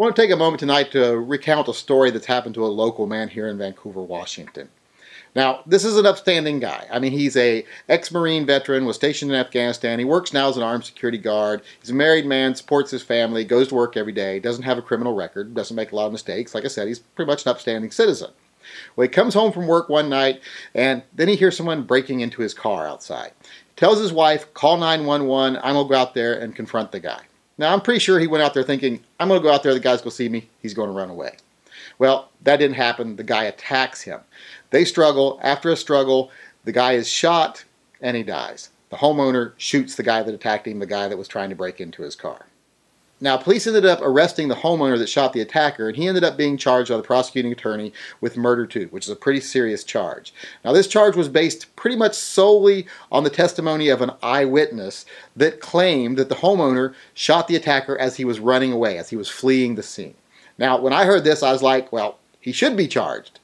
I want to take a moment tonight to recount a story that's happened to a local man here in Vancouver, Washington. Now, this is an upstanding guy. I mean, he's a ex-Marine veteran, was stationed in Afghanistan. He works now as an armed security guard. He's a married man, supports his family, goes to work every day, doesn't have a criminal record, doesn't make a lot of mistakes. Like I said, he's pretty much an upstanding citizen. Well, he comes home from work one night, and then he hears someone breaking into his car outside. He tells his wife, call 911, I'm going to go out there and confront the guy. Now, I'm pretty sure he went out there thinking, I'm going to go out there, the guy's going to see me, he's going to run away. Well, that didn't happen. The guy attacks him. They struggle. After a struggle, the guy is shot and he dies. The homeowner shoots the guy that attacked him, the guy that was trying to break into his car. Now, police ended up arresting the homeowner that shot the attacker, and he ended up being charged by the prosecuting attorney with murder too, which is a pretty serious charge. Now, this charge was based pretty much solely on the testimony of an eyewitness that claimed that the homeowner shot the attacker as he was running away, as he was fleeing the scene. Now, when I heard this, I was like, well, he should be charged.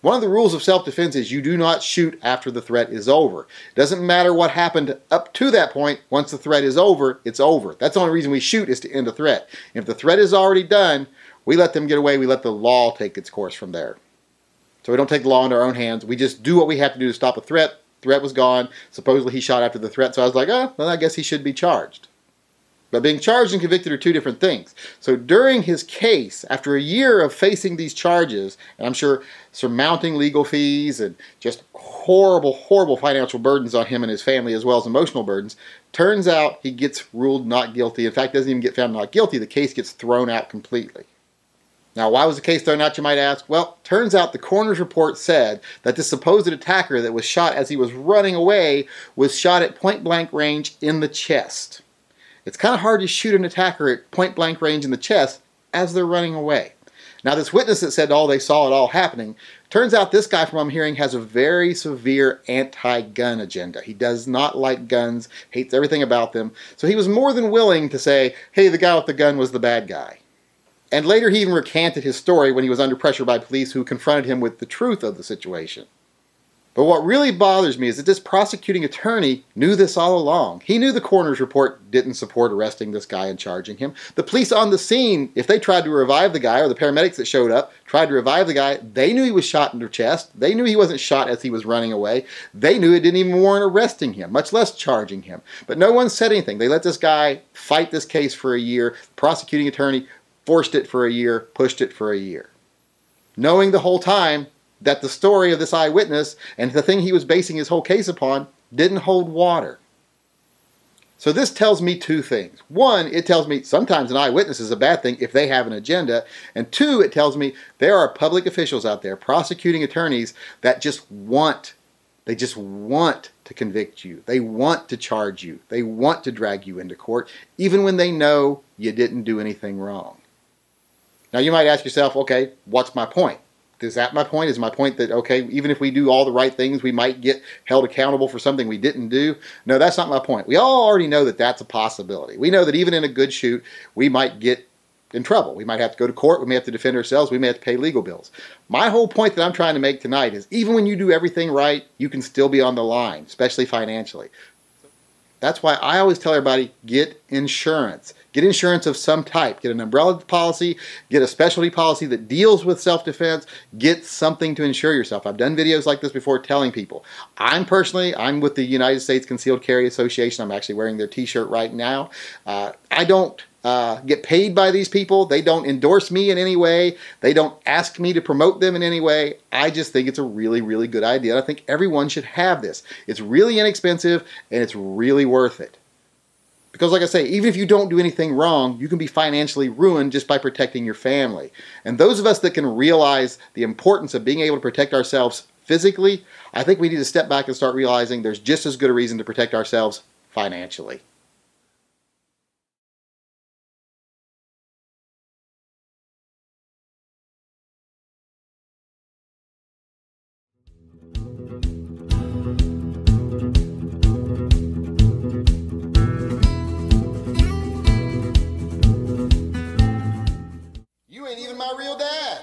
One of the rules of self-defense is you do not shoot after the threat is over. It doesn't matter what happened up to that point. Once the threat is over, it's over. That's the only reason we shoot, is to end a threat. If the threat is already done, we let them get away. We let the law take its course from there. So we don't take the law into our own hands. We just do what we have to do to stop a threat. Threat was gone. Supposedly he shot after the threat. So I was like, oh, well, I guess he should be charged. But being charged and convicted are two different things. So during his case, after a year of facing these charges, and I'm sure surmounting legal fees and just horrible, horrible financial burdens on him and his family, as well as emotional burdens, turns out he gets ruled not guilty. In fact, doesn't even get found not guilty. The case gets thrown out completely. Now, why was the case thrown out, you might ask? Well, turns out the coroner's report said that this supposed attacker that was shot as he was running away was shot at point-blank range in the chest. It's kind of hard to shoot an attacker at point-blank range in the chest as they're running away. Now, this witness that said, they saw it all happening, turns out this guy, from what I'm hearing, has a very severe anti-gun agenda. He does not like guns, hates everything about them. So he was more than willing to say, hey, the guy with the gun was the bad guy. And later he even recanted his story when he was under pressure by police, who confronted him with the truth of the situation. But what really bothers me is that this prosecuting attorney knew this all along. He knew the coroner's report didn't support arresting this guy and charging him. The police on the scene, if they tried to revive the guy, or the paramedics that showed up tried to revive the guy, they knew he was shot in the chest. They knew he wasn't shot as he was running away. They knew it didn't even warrant arresting him, much less charging him. But no one said anything. They let this guy fight this case for a year. The prosecuting attorney forced it for a year, pushed it for a year, knowing the whole time that the story of this eyewitness and the thing he was basing his whole case upon didn't hold water. So this tells me two things. One, it tells me sometimes an eyewitness is a bad thing if they have an agenda. And two, it tells me there are public officials out there, prosecuting attorneys, that just want to convict you. They want to charge you. They want to drag you into court, even when they know you didn't do anything wrong. Now you might ask yourself, okay, what's my point? Is that my point? Is my point that, okay, even if we do all the right things, we might get held accountable for something we didn't do? No, that's not my point. We all already know that that's a possibility. We know that even in a good shoot, we might get in trouble. We might have to go to court. We may have to defend ourselves. We may have to pay legal bills. My whole point that I'm trying to make tonight is, even when you do everything right, you can still be on the line, especially financially. That's why I always tell everybody, get insurance. Get insurance of some type. Get an umbrella policy. Get a specialty policy that deals with self-defense. Get something to insure yourself. I've done videos like this before telling people. I'm with the United States Concealed Carry Association. I'm actually wearing their t-shirt right now. I don't get paid by these people. They don't endorse me in any way. They don't ask me to promote them in any way. I just think it's a really, really good idea. I think everyone should have this. It's really inexpensive and it's really worth it. Because like I say, even if you don't do anything wrong, you can be financially ruined just by protecting your family. And those of us that can realize the importance of being able to protect ourselves physically, I think we need to step back and start realizing there's just as good a reason to protect ourselves financially. You ain't even my real dad.